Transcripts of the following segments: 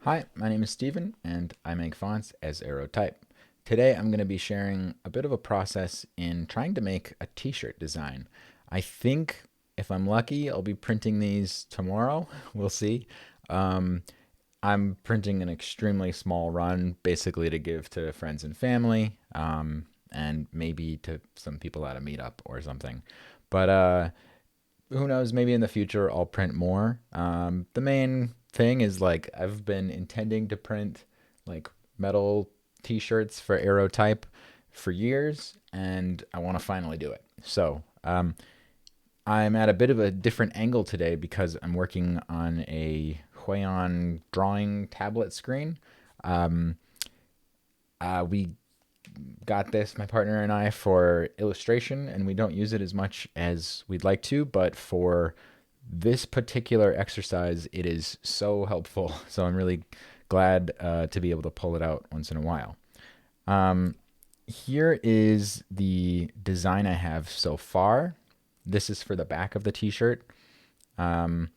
Hi, my name is Steven, and I make fonts as ArrowType. Today I'm going to be sharing a bit of a process in trying to make a t-shirt design. I think if I'm lucky, I'll be printing these tomorrow. We'll see. Um, I'm printing an extremely small run, basically to give to friends and family, and maybe to some people at a meetup or something. But who knows, maybe in the future I'll print more. The main thing is like I've been intending to print like metal t-shirts for ArrowType for years, and I want to finally do it. So I'm at a bit of a different angle today because I'm working on a Huion drawing tablet screen. Um, we got this, my partner and I, for illustration, and we don't use it as much as we'd like to, but for this particular exercise, it is so helpful. So I'm really glad to be able to pull it out once in a while. Um, Here is the design I have so far. This is for the back of the t-shirt. Um,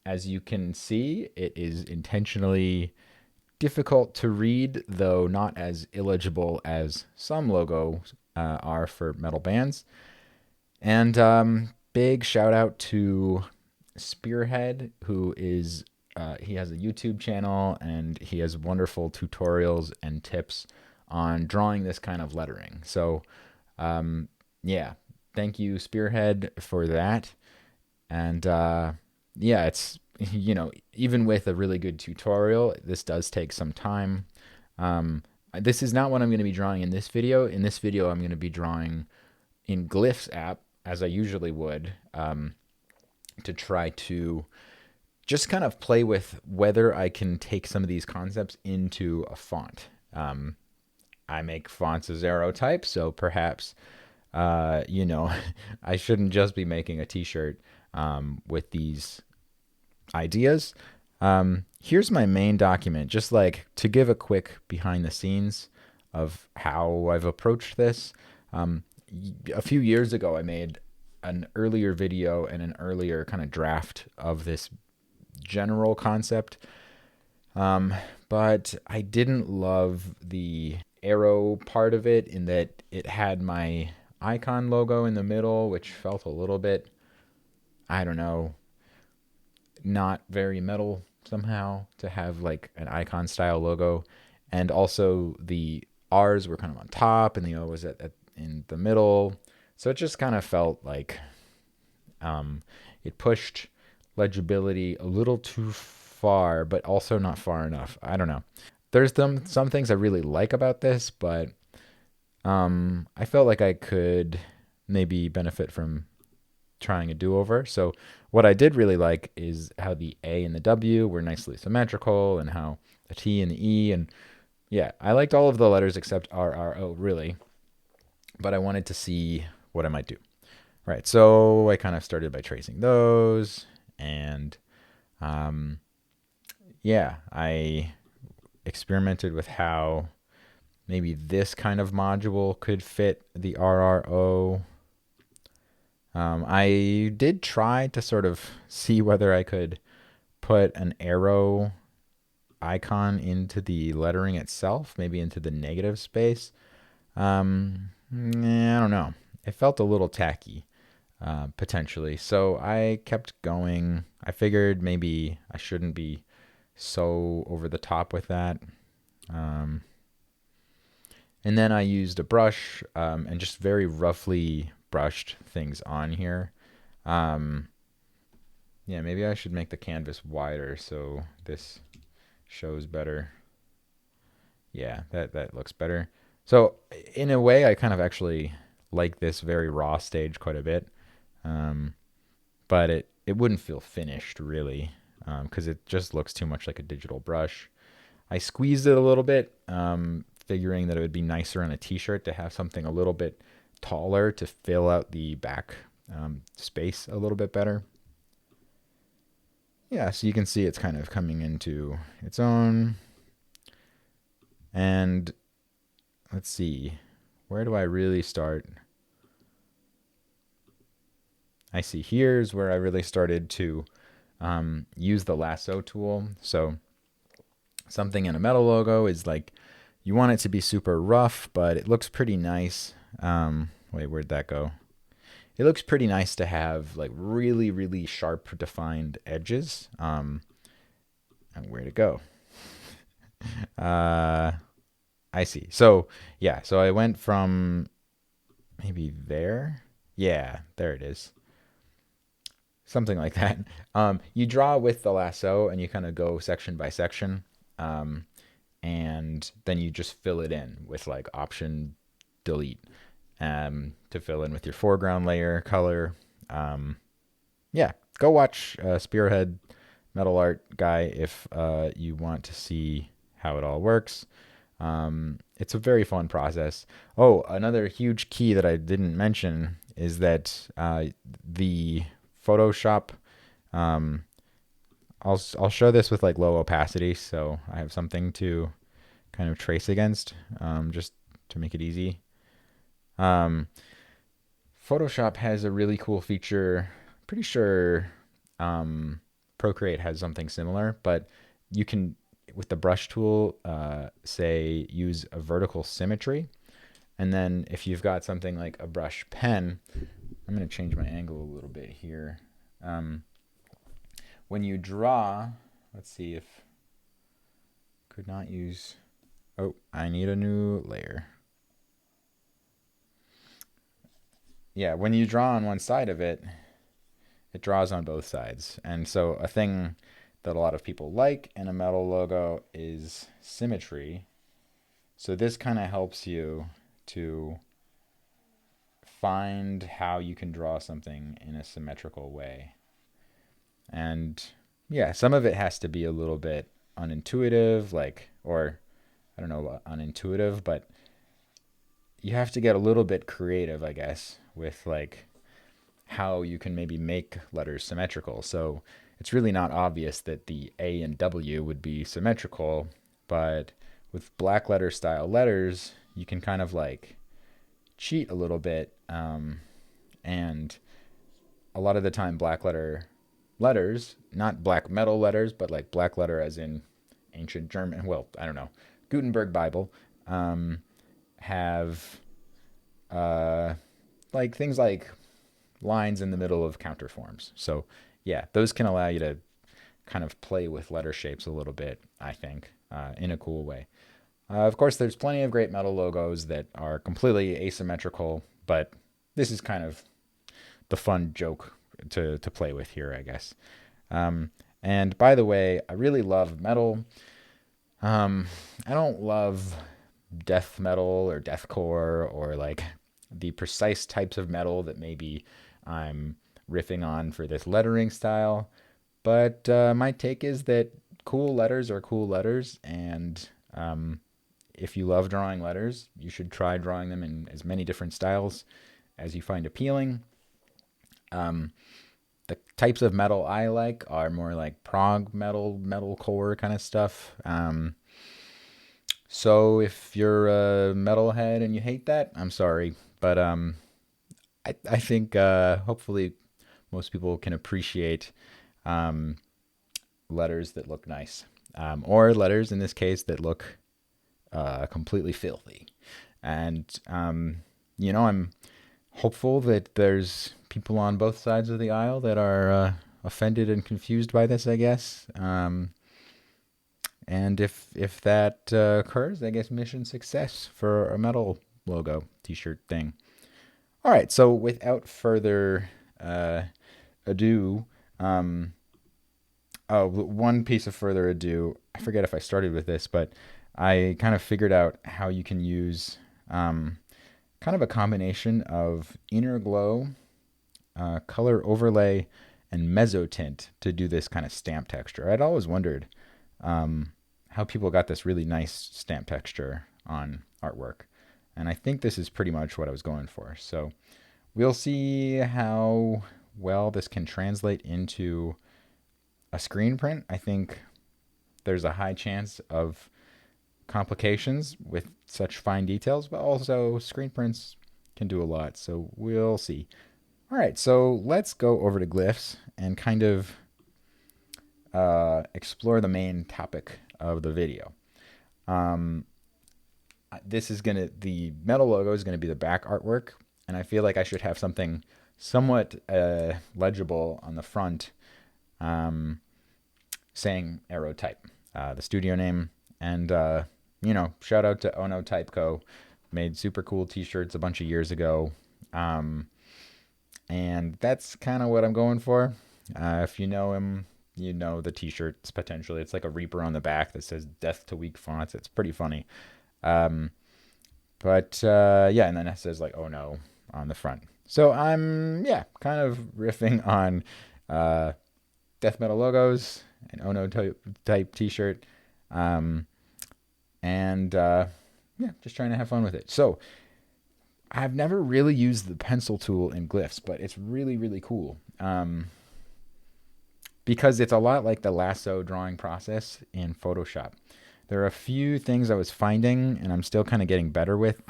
as you can see, it is intentionally difficult to read, though not as illegible as some logos are for metal bands. And big shout out to Spearhead, who is he has a YouTube channel and he has wonderful tutorials and tips on drawing this kind of lettering. So yeah, thank you Spearhead for that. And yeah, it's even with a really good tutorial, this does take some time. This is not what I'm going to be drawing in this video. In this video, I'm going to be drawing in GlyphsApp as I usually would, to try to just kind of play with whether I can take some of these concepts into a font. I make fonts as ArrowType, so perhaps I shouldn't just be making a T-shirt with these ideas. Here's my main document, just like to give a quick behind the scenes of how I've approached this. A few years ago, I made an earlier video and an earlier kind of draft of this general concept. But I didn't love the arrow part of it in that it had my icon logo in the middle, which felt a little bit, I don't know, not very metal somehow to have like an icon style logo. And also the R's were kind of on top and the O was in the middle. So it just kind of felt like it pushed legibility a little too far, but also not far enough. I don't know. There's some things I really like about this, but I felt like I could maybe benefit from trying a do-over. So what I did really like is how the A and the W were nicely symmetrical, and how the T and the E, and yeah, I liked all of the letters except R, R, O, really. But I wanted to see what I might do. Right. So I kind of started by tracing those, and um, yeah, I experimented with how maybe this kind of module could fit the RRO. I did try to sort of see whether I could put an arrow icon into the lettering itself, maybe into the negative space. I don't know. It felt a little tacky, potentially. So I kept going. I figured maybe I shouldn't be so over the top with that. Um, and then I used a brush and just very roughly brushed things on here. Um, yeah, maybe I should make the canvas wider so this shows better. Yeah, that looks better. So in a way, I kind of actually like this very raw stage quite a bit, um, but it wouldn't feel finished really because it just looks too much like a digital brush. I squeezed it a little bit, figuring that it would be nicer on a t-shirt to have something a little bit taller to fill out the back space a little bit better. Yeah, so you can see it's kind of coming into its own. And let's see, where do I really start? I see here's where I really started to use the lasso tool. So something in a metal logo is like you want it to be super rough, but it looks pretty nice. Wait, where'd that go? It looks pretty nice to have like really, really sharp defined edges. And where'd it go? Uh, I see. So yeah, so I went from maybe there. Yeah, there it is. Something like that. You draw with the lasso and you kind of go section by section. Um, and then you just fill it in with like Option Delete to fill in with your foreground layer color. Yeah, go watch Spearhead Metal Art guy if you want to see how it all works. It's a very fun process. Oh, another huge key that I didn't mention is that the Photoshop. Um, I'll show this with like low opacity, so I have something to kind of trace against, just to make it easy. Um, Photoshop has a really cool feature. Pretty sure Procreate has something similar, but you can, with the brush tool, say use a vertical symmetry. And then if you've got something like a brush pen, I'm going to change my angle a little bit here. When you draw, let's see if, could not use, oh, I need a new layer. Yeah, when you draw on one side of it, it draws on both sides. And so a thing that a lot of people like in a metal logo is symmetry. So this kind of helps you to find how you can draw something in a symmetrical way. And yeah, some of it has to be a little bit unintuitive, like, or I don't know, unintuitive, but you have to get a little bit creative, I guess, with like how you can maybe make letters symmetrical. So it's really not obvious that the A and W would be symmetrical, but with black letter style letters, you can kind of like cheat a little bit. And a lot of the time, black letter letters, not black metal letters, but like black letter as in ancient German, well, I don't know, Gutenberg Bible, have like things like lines in the middle of counterforms. So yeah, those can allow you to kind of play with letter shapes a little bit, I think, in a cool way. Of course, there's plenty of great metal logos that are completely asymmetrical, but this is kind of the fun joke to play with here, I guess. And by the way, I really love metal. I don't love death metal or deathcore or like the precise types of metal that maybe I'm riffing on for this lettering style. But my take is that cool letters are cool letters, and if you love drawing letters, you should try drawing them in as many different styles as you find appealing. The types of metal I like are more like prog metal, metalcore kind of stuff. So if you're a metalhead and you hate that, I'm sorry, but I think hopefully most people can appreciate um, letters that look nice, or letters in this case that look completely filthy. And I'm hopeful that there's people on both sides of the aisle that are offended and confused by this, I guess. And if that occurs, I guess mission success for a metal logo T-shirt thing. All right, so without further ado, one piece of further ado, I forget if I started with this, but I kind of figured out how you can use kind of a combination of inner glow, color overlay, and mezzotint to do this kind of stamp texture. I'd always wondered how people got this really nice stamp texture on artwork. And I think this is pretty much what I was going for. So we'll see how well this can translate into a screen print. I think there's a high chance of complications with such fine details, but also screen prints can do a lot. So we'll see. All right, so let's go over to Glyphs and kind of explore the main topic of the video. The metal logo is gonna be the back artwork, and I feel like I should have something somewhat legible on the front, saying ArrowType, the studio name, and shout out to Ono Type Co. Made super cool T-shirts a bunch of years ago, and that's kind of what I'm going for. If you know him, you know the T-shirts potentially. It's like a Reaper on the back that says "Death to Weak Fonts." It's pretty funny. Yeah, and then it says like "Oh no" on the front. So I'm kind of riffing on death metal logos, an Ono type T-shirt, just trying to have fun with it. So I've never really used the pencil tool in Glyphs, but it's really, really cool. Because it's a lot like the lasso drawing process in Photoshop. There are a few things I was finding, and I'm still kind of getting better with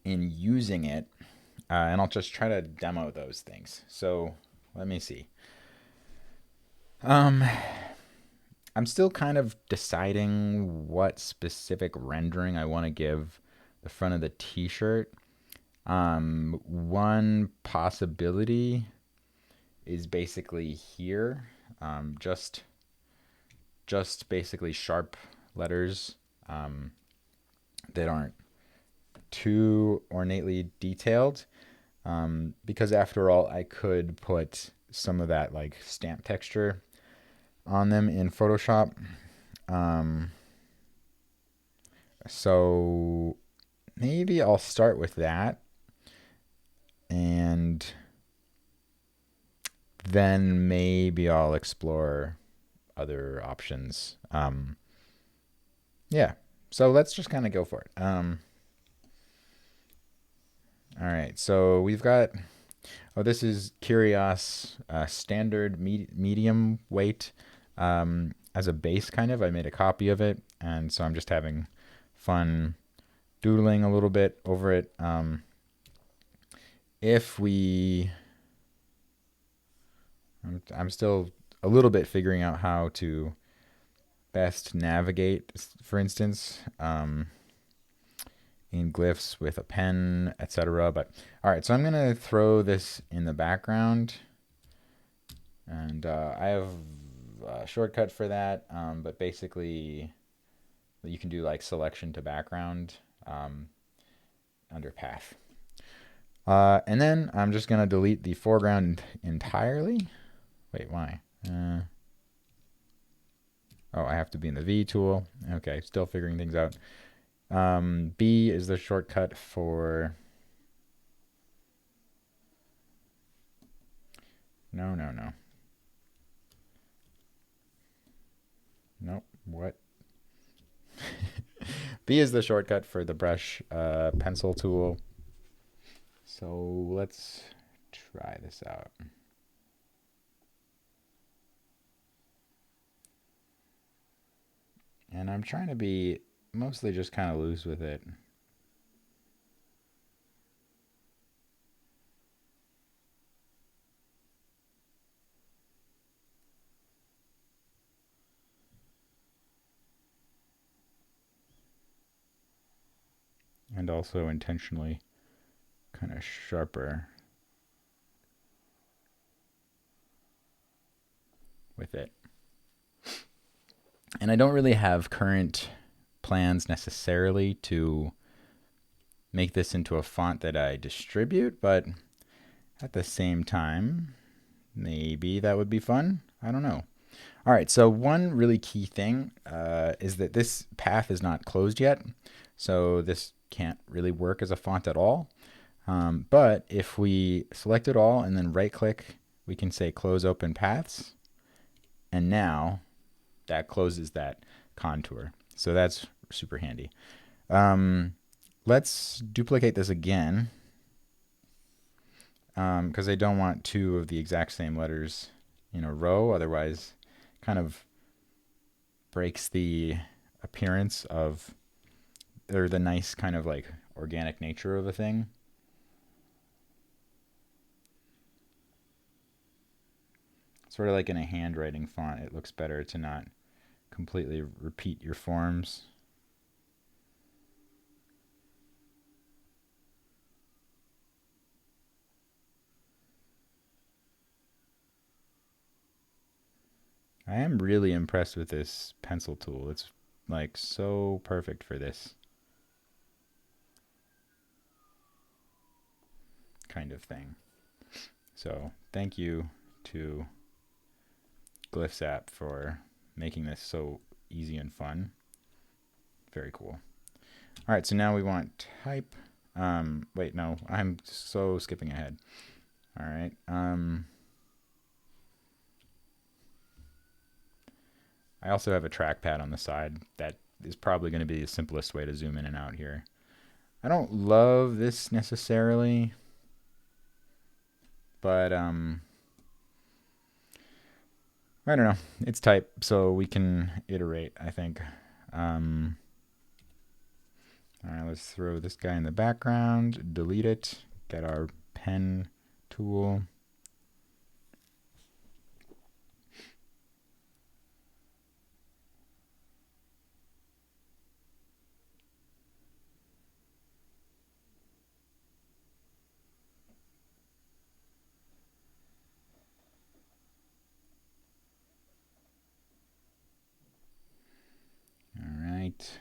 in using it, and I'll just try to demo those things. So let me see. I'm still kind of deciding what specific rendering I want to give the front of the T-shirt. One possibility is basically here, just basically sharp letters that aren't too ornately detailed, because after all, I could put some of that like stamp texture on them in Photoshop. So maybe I'll start with that, and then maybe I'll explore other options. So let's just kind of go for it. All right, so we've got, this is Curios standard medium weight as a base kind of. I made a copy of it, and so I'm just having fun doodling a little bit over it. I'm still a little bit figuring out how to best navigate, for instance, in glyphs with a pen, etc. But all right, so I'm gonna throw this in the background, and I have a shortcut for that. But basically, you can do like selection to background under path. And then I'm just gonna delete the foreground entirely. Wait, why? I have to be in the V tool. Okay, still figuring things out. B is the shortcut for... No. Nope, what? B is the shortcut for the brush pencil tool. So let's try this out. And I'm trying to be mostly just kind of loose with it. And also intentionally kind of sharper with it. And I don't really have current plans necessarily to make this into a font that I distribute, but at the same time, maybe that would be fun. I don't know. All right, so one really key thing is that this path is not closed yet, so this can't really work as a font at all. But if we select it all and then right-click, we can say Close Open Paths, and now that closes that contour. So that's super handy. Let's duplicate this again, because I don't want two of the exact same letters in a row, otherwise kind of breaks the appearance of, or the nice kind of like organic nature of a thing. sort of like in a handwriting font, it looks better to not completely repeat your forms. I am really impressed with this pencil tool. It's like so perfect for this kind of thing. So thank you to GlyphsApp for making this so easy and fun. Very cool. All right, so now we want type. Wait, no, I'm so skipping ahead. All right. I also have a trackpad on the side. That is probably going to be the simplest way to zoom in and out here. I don't love this necessarily, but I don't know. It's type, so we can iterate, I think. All right, let's throw this guy in the background, delete it, get our pen tool. All right.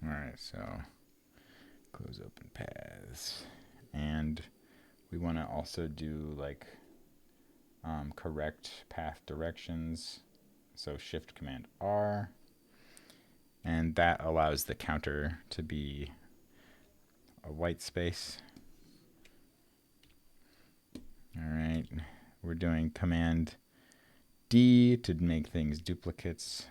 All right, so close open paths. And we want to also do like correct path directions. So Shift Command R. And that allows the counter to be a white space. All right, we're doing Command D to make things duplicates.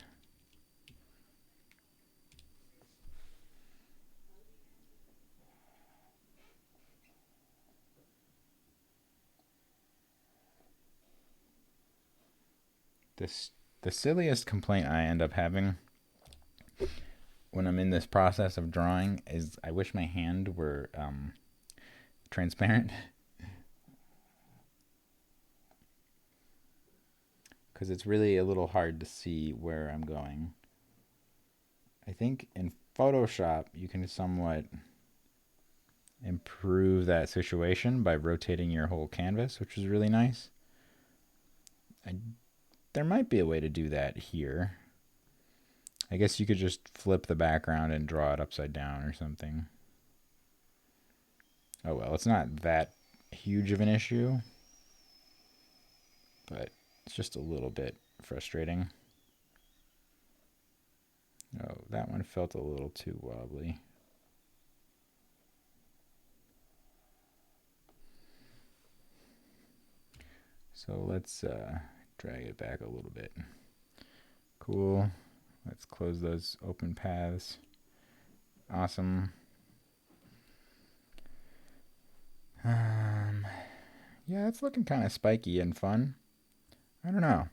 The silliest complaint I end up having when I'm in this process of drawing is I wish my hand were transparent, because it's really a little hard to see where I'm going. I think in Photoshop you can somewhat improve that situation by rotating your whole canvas, which is really nice. There might be a way to do that here. I guess you could just flip the background and draw it upside down or something. Oh well, it's not that huge of an issue, but it's just a little bit frustrating. Oh, that one felt a little too wobbly. So let's drag it back a little bit. Cool. Let's close those open paths. Awesome. Yeah, it's looking kind of spiky and fun. I don't know.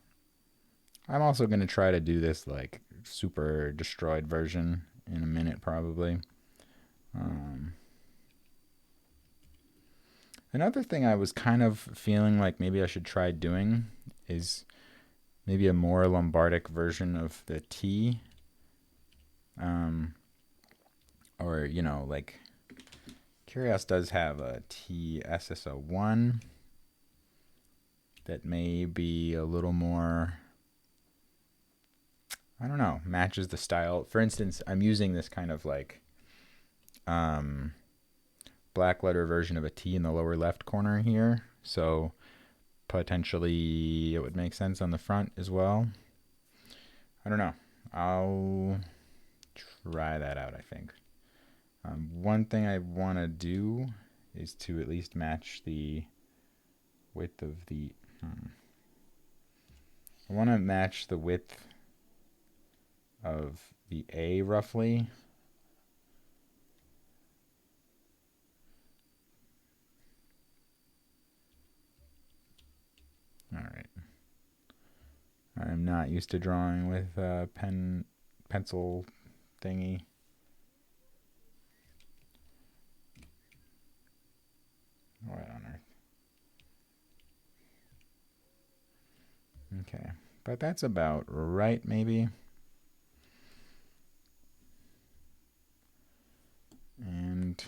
I'm also going to try to do this like super destroyed version in a minute probably. Another thing I was kind of feeling like maybe I should try doing is maybe a more Lombardic version of the T. Or, you know, like Curios does have a T SSO1 that may be a little more, I don't know, matches the style. For instance, I'm using this kind of like black letter version of a T in the lower left corner here. So potentially it would make sense on the front as well. I don't know. I'll try that out, I think. One thing I want to do is to at least match the width of the... I want to match the width of the A roughly. All right. I'm not used to drawing with a pencil thingy. What on earth? Okay, but that's about right, maybe. And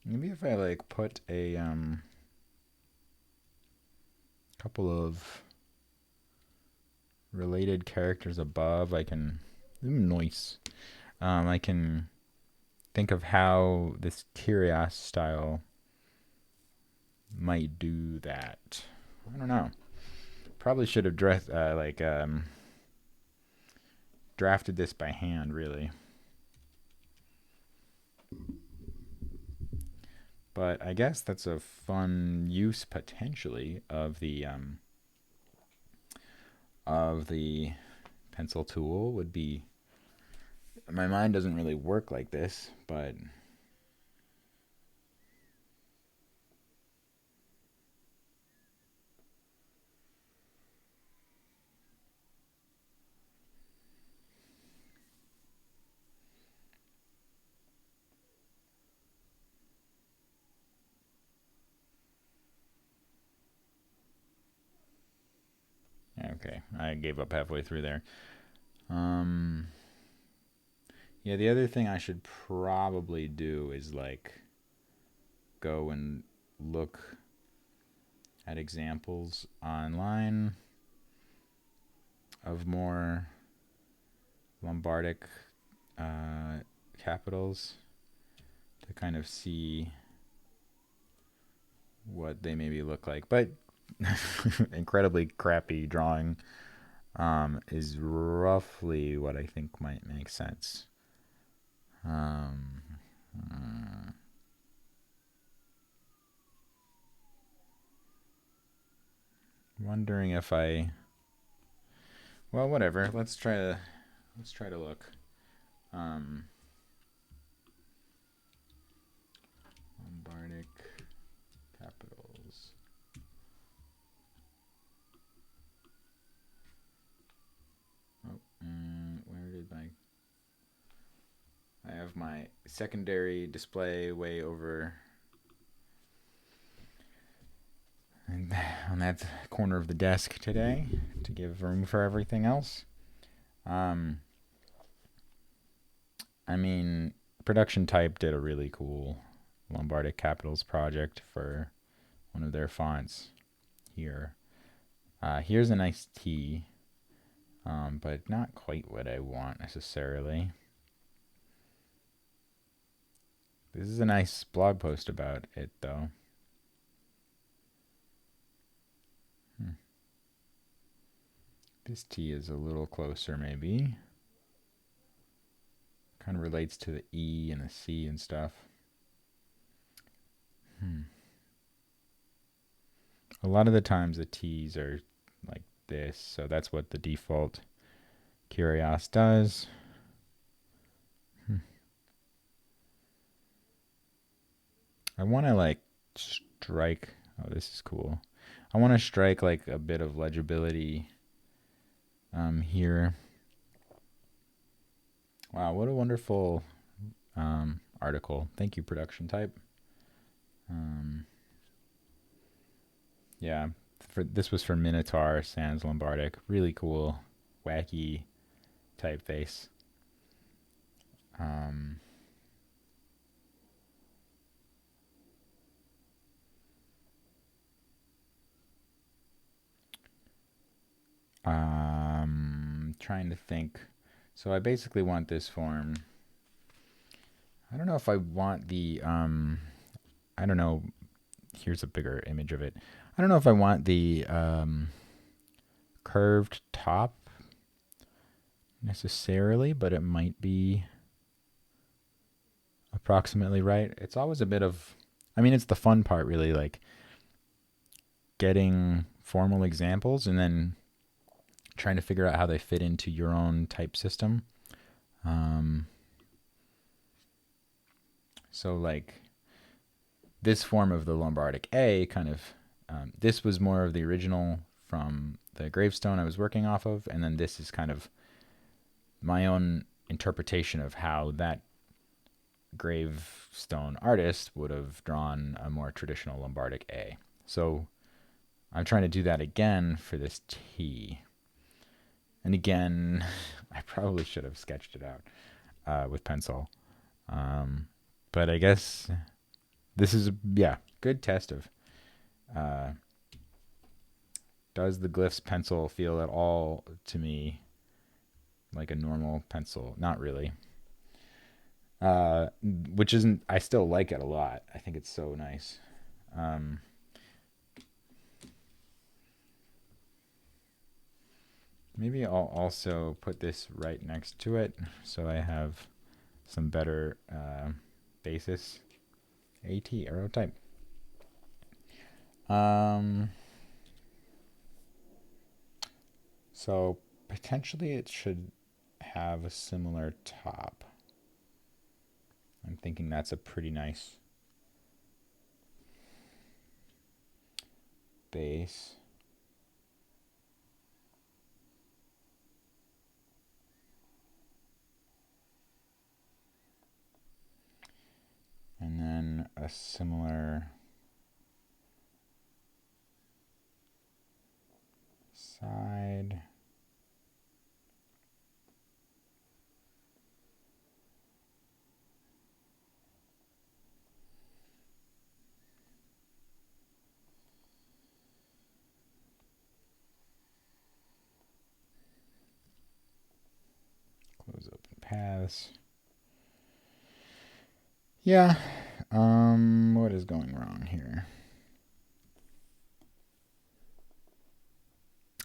maybe if I like put a couple of related characters above, I can nice. I can think of how this Curios style might do that. I don't know. Probably should have drafted this by hand, really. But I guess that's a fun use potentially of the pencil tool. Would be, my mind doesn't really work like this, but okay, I gave up halfway through there. Yeah, the other thing I should probably do is like go and look at examples online of more Lombardic capitals to kind of see what they maybe look like. But incredibly crappy drawing is roughly what I think might make sense. Wondering if I, well, whatever. Let's try to look. Lombardic capitals. Oh, where did my? I have my secondary display way over on that corner of the desk today to give room for everything else. I mean, Production Type did a really cool Lombardic capitals project for one of their fonts here. Here's a nice T, but not quite what I want necessarily. This is a nice blog post about it, though. This T is a little closer, maybe. Kind of relates to the E and the C and stuff. A lot of the times the T's are like this, so that's what the default Curios does. I want to like strike, oh, this is cool. I want to strike like a bit of legibility here. Wow, what a wonderful article. Thank you, Production Type. Yeah, this was for Minotaur Sans Lombardic. Really cool, wacky typeface. Trying to think. So I basically want this form. I don't know if I want the I don't know. Here's a bigger image of it. I don't know if I want the curved top necessarily, but it might be approximately right. It's always a bit of, I mean, it's the fun part, really, like getting formal examples and then trying to figure out how they fit into your own type system. So like this form of the Lombardic A kind of, this was more of the original from the gravestone I was working off of, and then this is kind of my own interpretation of how that gravestone artist would have drawn a more traditional Lombardic A. So I'm trying to do that again for this T. And again, I probably should have sketched it out with pencil. But I guess this is, yeah, good test of does the Glyphs pencil feel at all to me like a normal pencil? Not really. Which isn't, I still like it a lot. I think it's so nice. Maybe I'll also put this right next to it so I have some better basis. AT, ArrowType. So potentially it should have a similar top. I'm thinking that's a pretty nice base. And then a similar side. Close open paths. Yeah. What is going wrong here?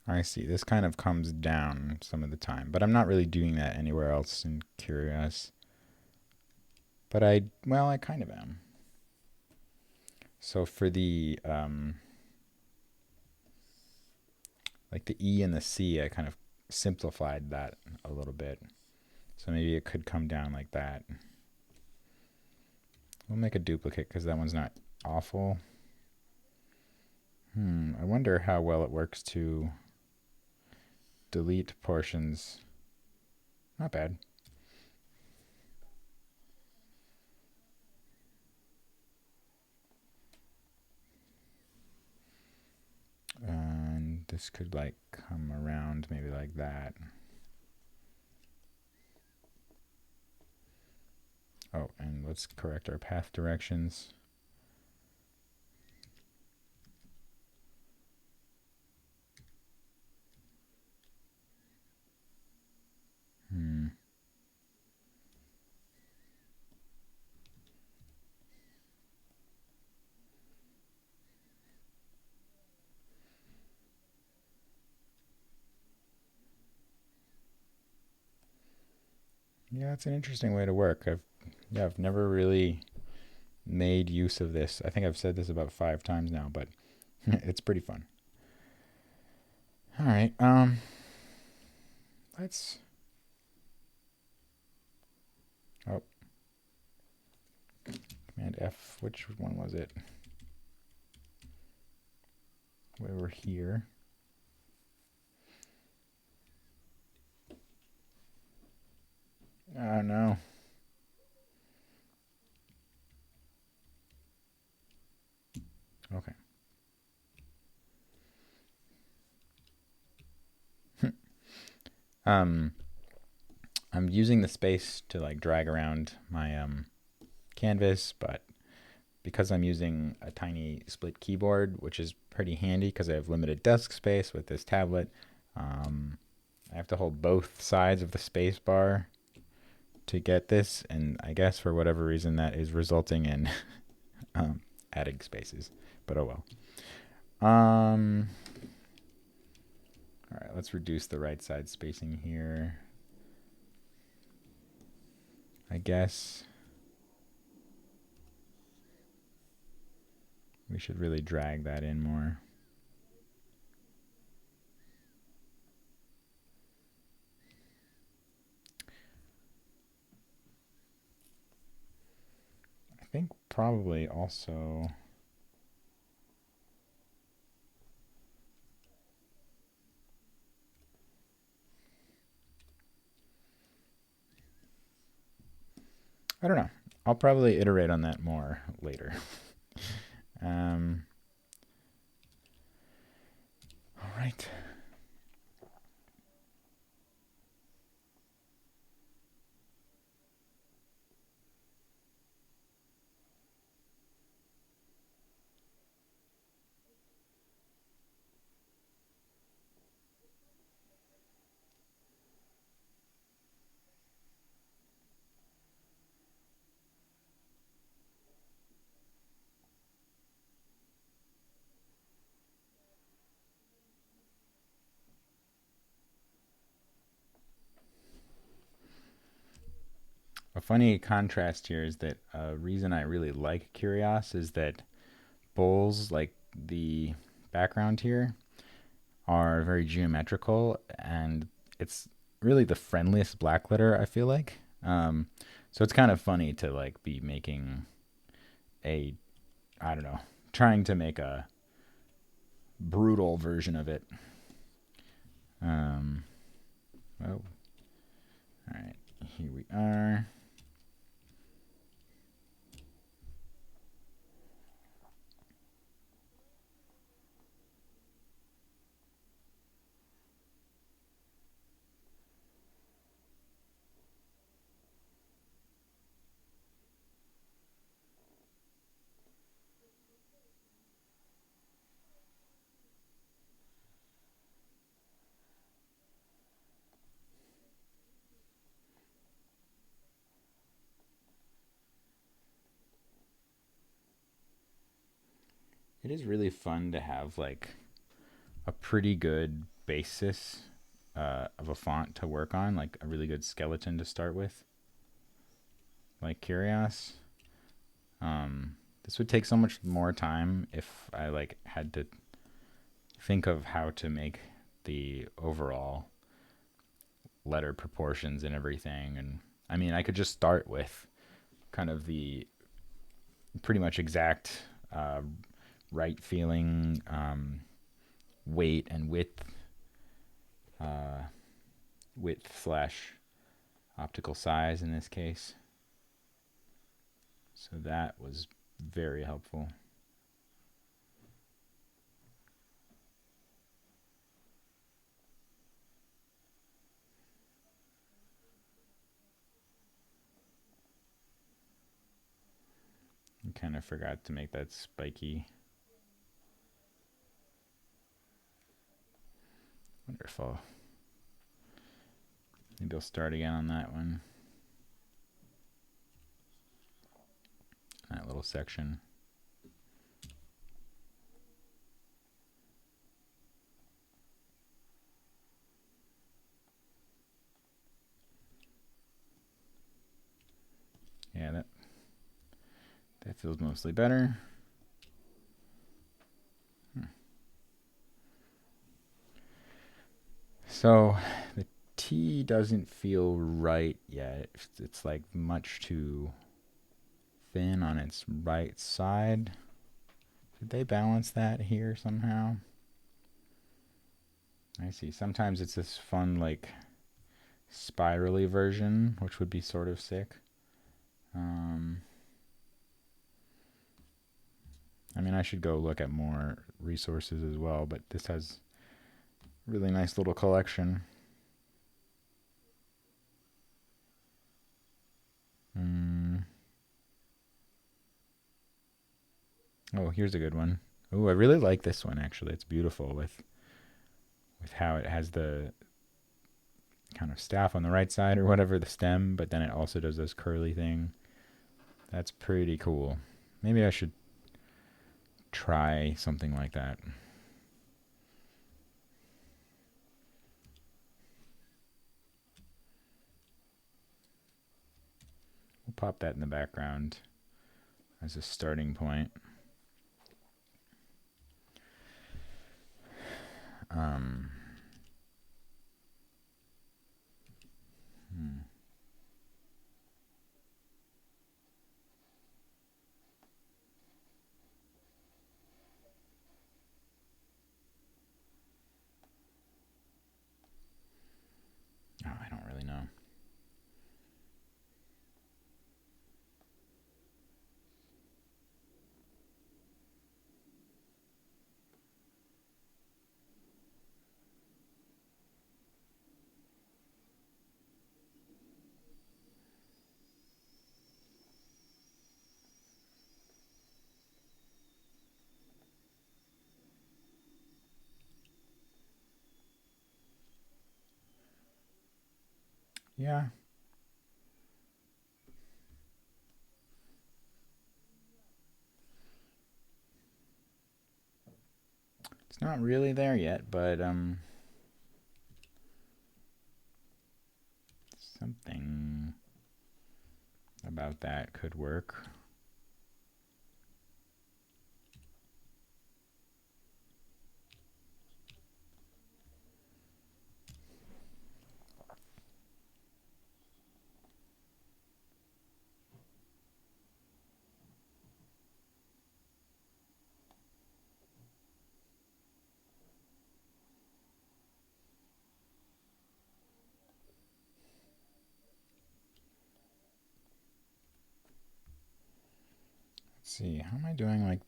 I see. This kind of comes down some of the time, but I'm not really doing that anywhere else in Curious. But I kind of am. So for the, like the E and the C, I kind of simplified that a little bit. So maybe it could come down like that. We'll make a duplicate because that one's not awful. I wonder how well it works to delete portions. Not bad. And this could like come around maybe like that. Oh, and let's correct our path directions. Yeah, it's an interesting way to work. I've never really made use of this. I think I've said this about 5 times now, but it's pretty fun. All right. Let's. Oh. Command F. Which one was it? We were here. Oh no. Okay. I'm using the space to like drag around my canvas, but because I'm using a tiny split keyboard, which is pretty handy because I have limited desk space with this tablet, I have to hold both sides of the space bar to get this, and I guess for whatever reason that is resulting in adding spaces, but oh well. All right, let's reduce the right side spacing here. I guess we should really drag that in more. I think probably also I don't know. I'll probably iterate on that more later. All right. A funny contrast here is that a reason I really like Curios is that bowls, like the background here, are very geometrical, and it's really the friendliest black letter, I feel like. So it's kind of funny to like be making a, I don't know, trying to make a brutal version of it. Um, oh, all right, here we are. It is really fun to have like a pretty good basis of a font to work on, like a really good skeleton to start with, like Curios. This would take so much more time if I like had to think of how to make the overall letter proportions and everything. And I mean, I could just start with kind of the pretty much exact right feeling, weight and uh, width slash optical size in this case. So that was very helpful. I kind of forgot to make that spiky. Wonderful. Maybe I'll start again on that one. That little section. Yeah, that feels mostly better. So the T doesn't feel right yet. It's like much too thin on its right side. Did they balance that here somehow? I see. Sometimes it's this fun like spirally version, which would be sort of sick. I mean, I should go look at more resources as well, but this has a really nice little collection. Oh, here's a good one. Oh, I really like this one actually. It's beautiful with how it has the kind of staff on the right side or whatever, the stem, but then it also does this curly thing. That's pretty cool. Maybe I should try something like that. We'll pop that in the background as a starting point. Oh, I don't really know. Yeah. It's not really there yet, but something about that could work. Let's see, how am I doing like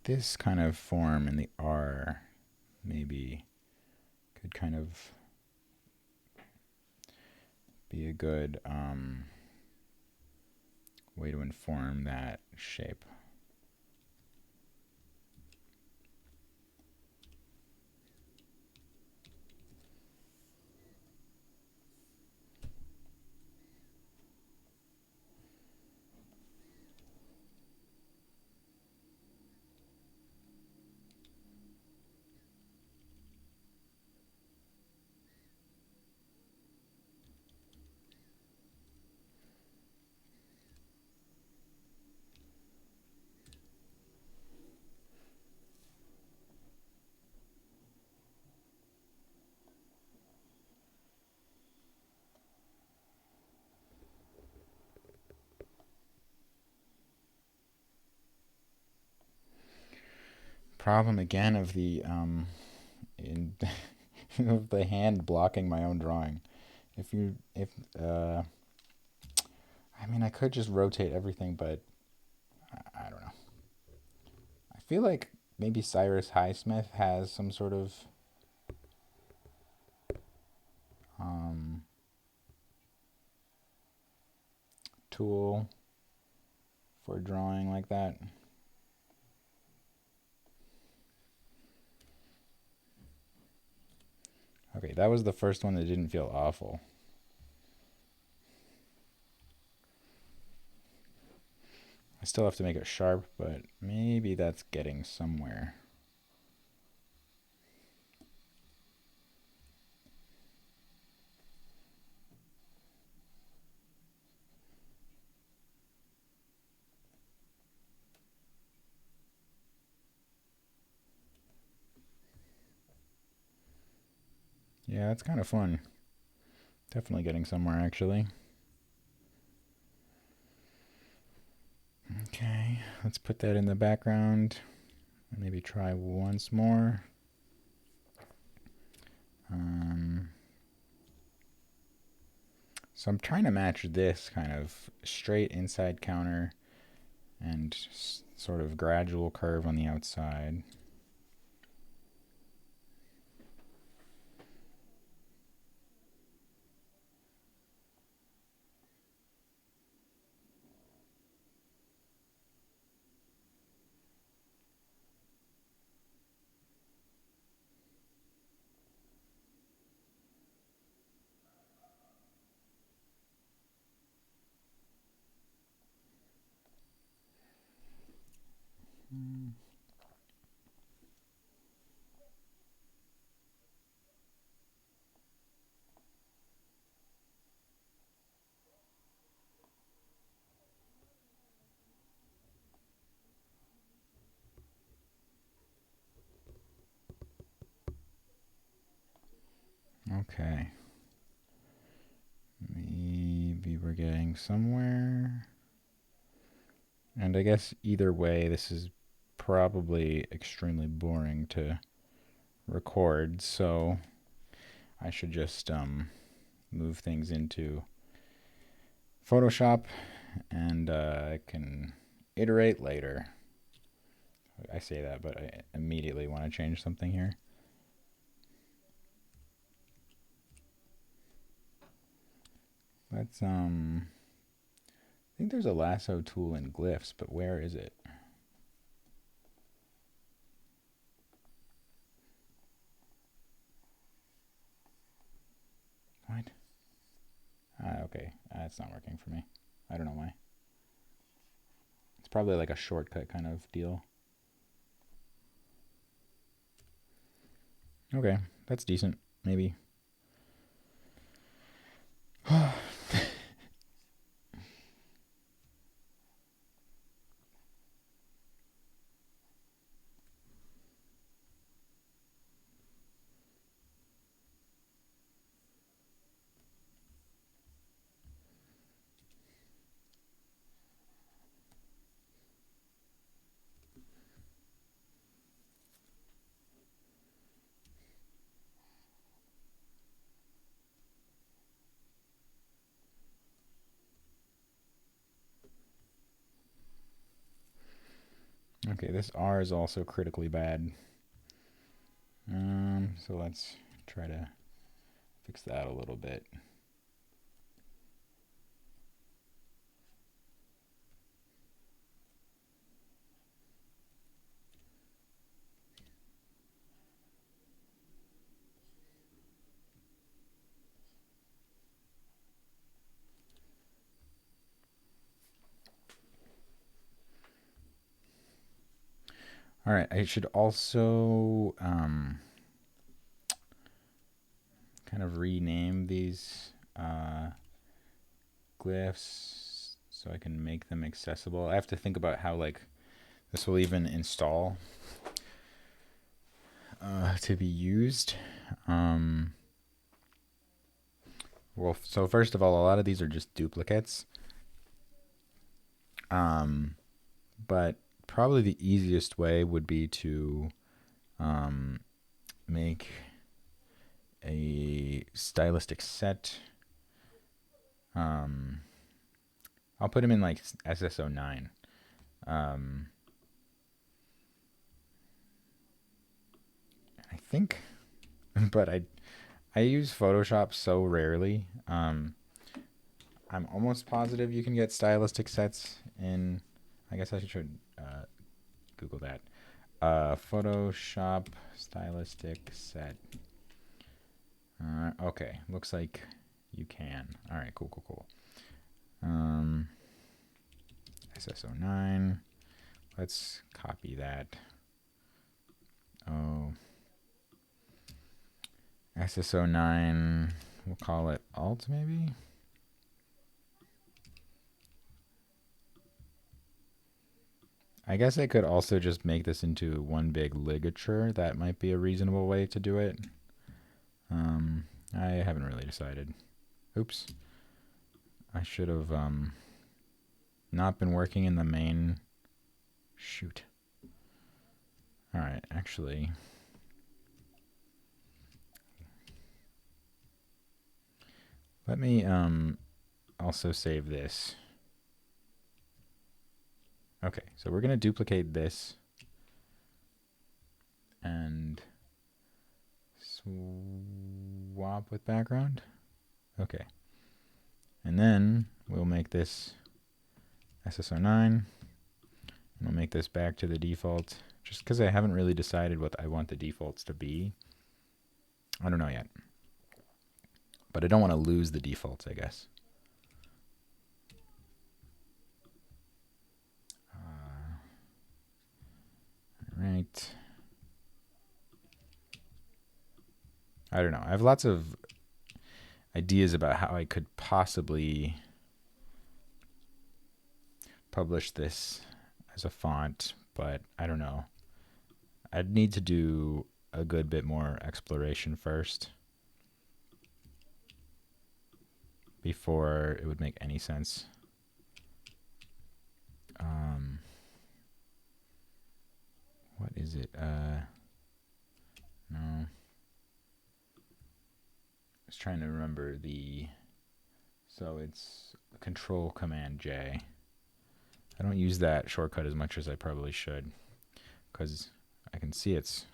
this kind of form in the R maybe could kind of be a good way to inform that shape. Problem again of the of the hand blocking my own drawing. I mean, I could just rotate everything, but I don't know. I feel like maybe Cyrus Highsmith has some sort of tool for drawing like that. Okay, that was the first one that didn't feel awful. I still have to make it sharp, but maybe that's getting somewhere. Yeah, that's kind of fun. Definitely getting somewhere, actually. Okay, let's put that in the background. Maybe try once more. So I'm trying to match this kind of straight inside counter and sort of gradual curve on the outside. Okay. Maybe we're getting somewhere. And I guess either way, this is probably extremely boring to record, so I should just move things into Photoshop and I can iterate later. I say that, but I immediately want to change something here. Let's I think there's a lasso tool in Glyphs, but where is it? What? That's not working for me. I don't know why. It's probably like a shortcut kind of deal. Okay, that's decent. Maybe. Okay, this R is also critically bad. So let's try to fix that a little bit. All right, I should also kind of rename these glyphs so I can make them accessible. I have to think about how like this will even install to be used. Well, so first of all, a lot of these are just duplicates. But probably the easiest way would be to make a stylistic set. I'll put them in like SSO9. I think, but I use Photoshop so rarely. I'm almost positive you can get stylistic sets in. I guess I should Google that. Photoshop stylistic set. Okay, looks like you can. All right, cool. SSO9. Let's copy that. Oh, SSO9. We'll call it Alt maybe. I guess I could also just make this into one big ligature. That might be a reasonable way to do it. I haven't really decided. Oops. I should have not been working in the main. Shoot. All right, actually. Let me also save this. Okay, so we're going to duplicate this and swap with background. Okay. And then we'll make this SSO9. And we'll make this back to the default. Just because I haven't really decided what I want the defaults to be. I don't know yet. But I don't want to lose the defaults, I guess. Right. I don't know. I have lots of ideas about how I could possibly publish this as a font, but I don't know. I'd need to do a good bit more exploration first before it would make any sense. What is it? No. I was trying to remember the... So it's Control Command J. I don't use that shortcut as much as I probably should, because I can see it's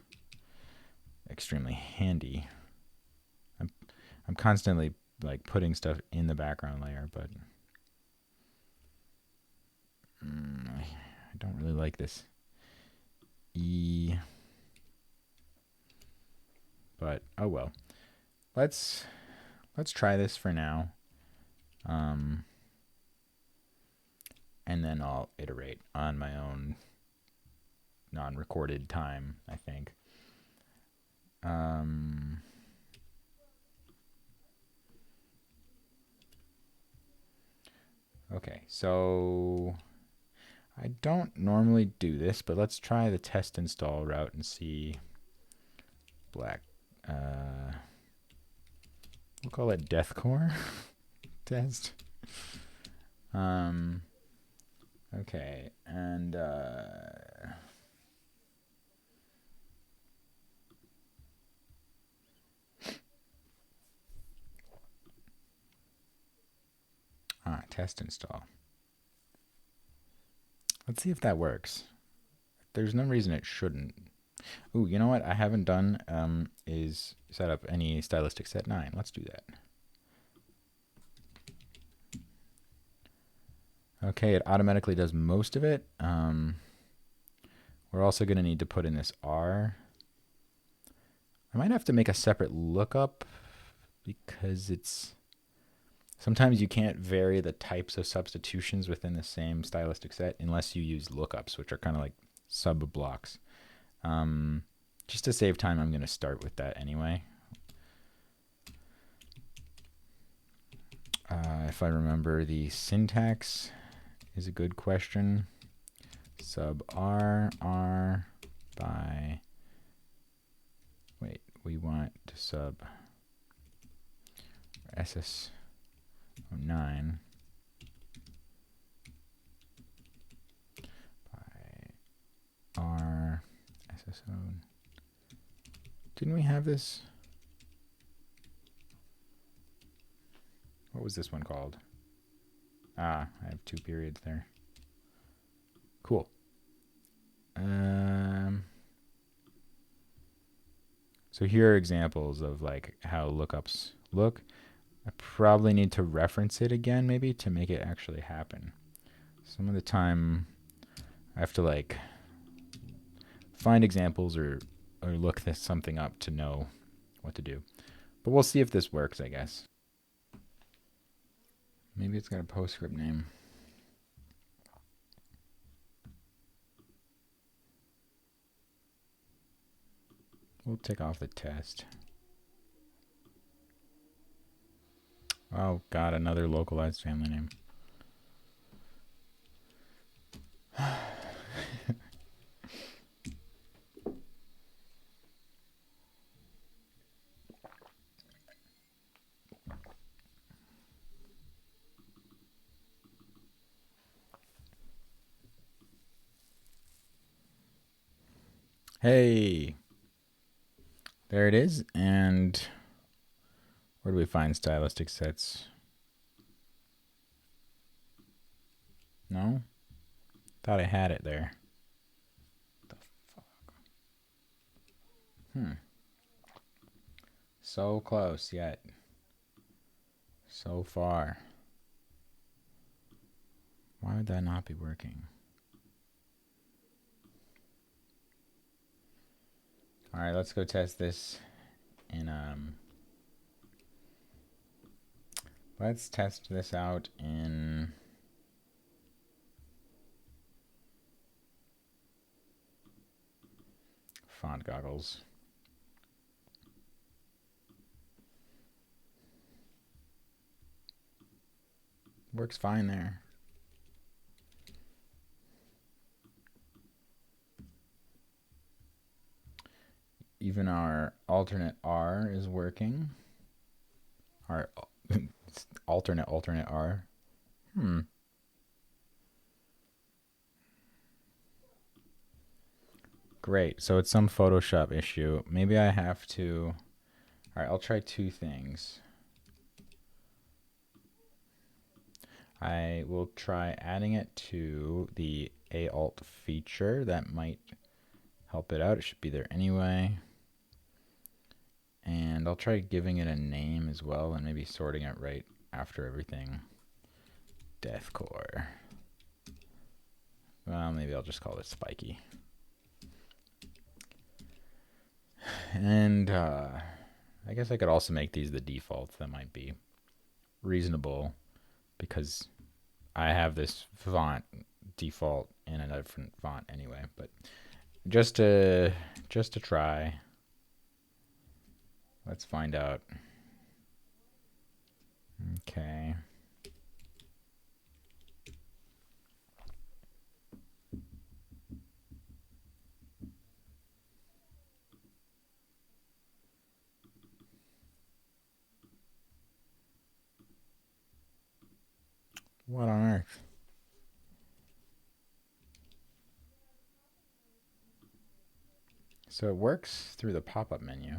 extremely handy. I'm constantly like putting stuff in the background layer, but I don't really like this E. But oh well. Let's try this for now. And then I'll iterate on my own non-recorded time, I think. Okay, so I don't normally do this, but let's try the test install route and see. Black. We'll call it deathcore test. Okay, and test install. Let's see if that works. There's no reason it shouldn't. Ooh, you know what I haven't done is set up any stylistic set 9. Let's do that. Okay, it automatically does most of it. We're also going to need to put in this R. I might have to make a separate lookup because it's... Sometimes you can't vary the types of substitutions within the same stylistic set unless you use lookups, which are kind of like sub-blocks. Just to save time, I'm going to start with that anyway. If I remember, the syntax is a good question. Sub R by... Wait, we want to sub SS09 by R SSO. Didn't we have this? What was this one called? I have 2 periods there. Cool. So here are examples of like how lookups look. I probably need to reference it again maybe to make it actually happen. Some of the time I have to like find examples or look something up to know what to do. But we'll see if this works, I guess. Maybe it's got a PostScript name. We'll take off the test. Oh god, another localized family name. Hey, there it is. And where do we find stylistic sets? No? Thought I had it there. What the fuck? So close yet so far. Why would that not be working? All right, let's go test this in let's test this out in font goggles. Works fine there. Even our alternate R is working. Our alternate R. Great. So it's some Photoshop issue. Maybe I have to... All right, I'll try 2 things. I will try adding it to the AAlt feature. That might help it out. It should be there anyway. And I'll try giving it a name as well and maybe sorting it right after everything. Deathcore. Well, maybe I'll just call it Spiky. And I guess I could also make these the defaults. That might be reasonable. because I have this font default in a different font anyway, but just to try, let's find out. Okay. What on earth? So it works through the pop-up menu.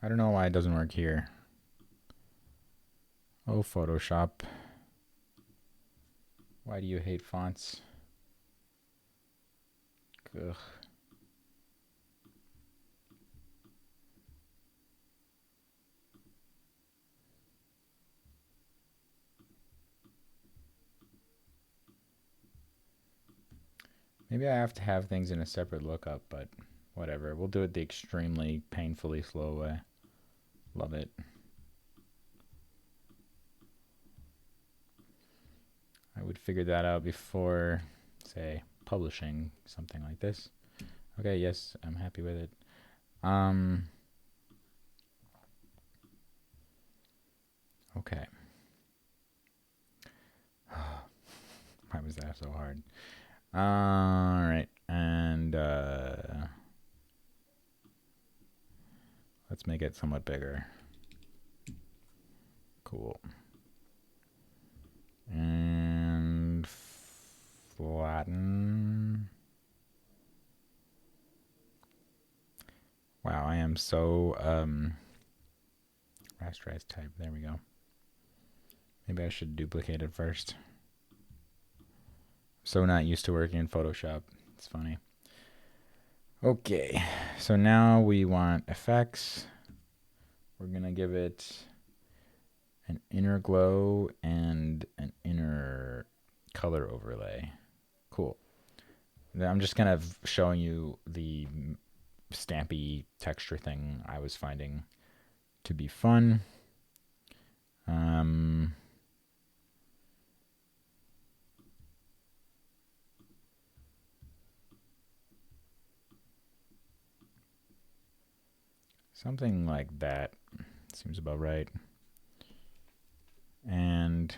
I don't know why it doesn't work here. Oh, Photoshop. Why do you hate fonts? Ugh. Maybe I have to have things in a separate lookup, but whatever. We'll do it the extremely painfully slow way. Love it. I would figure that out before, say, publishing something like this. Okay, yes, I'm happy with it. Okay. Why was that so hard? All right, and let's make it somewhat bigger. Cool. And flatten. Wow, I am so rasterized type. There we go. Maybe I should duplicate it first. So not used to working in Photoshop. It's funny. Okay, so now we want effects. We're gonna give it an inner glow and an inner color overlay. Cool. Then I'm just kind of showing you the stampy texture thing I was finding to be fun. Something like that seems about right. And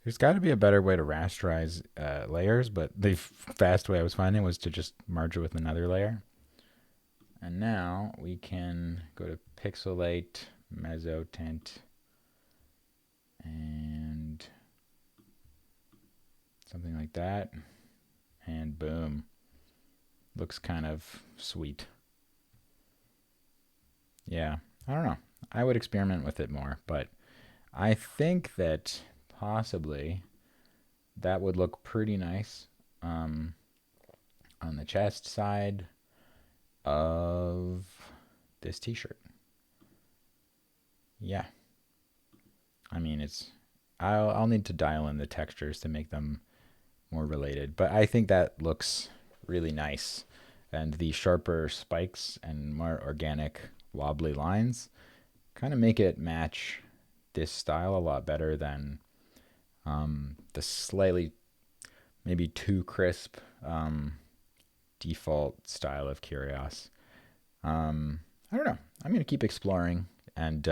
there's got to be a better way to rasterize layers, but the fast way I was finding was to just merge it with another layer. And now we can go to pixelate, mezzotint, and something like that. And boom. Looks kind of sweet. Yeah, I don't know. I would experiment with it more, but I think that possibly that would look pretty nice on the chest side of this t-shirt. Yeah. I mean, I'll need to dial in the textures to make them more related, but I think that looks really nice. And the sharper spikes and more organic wobbly lines kind of make it match this style a lot better than the slightly maybe too crisp default style of Curios. I don't know. I'm going to keep exploring and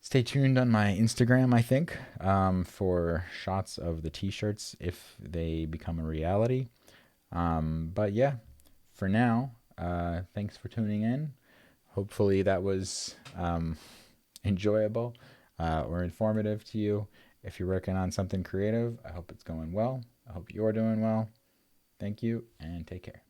stay tuned on my Instagram, I think, for shots of the t-shirts if they become a reality. But yeah, for now, thanks for tuning in. Hopefully that was enjoyable or informative to you. If you're working on something creative, I hope it's going well. I hope you're doing well. Thank you and take care.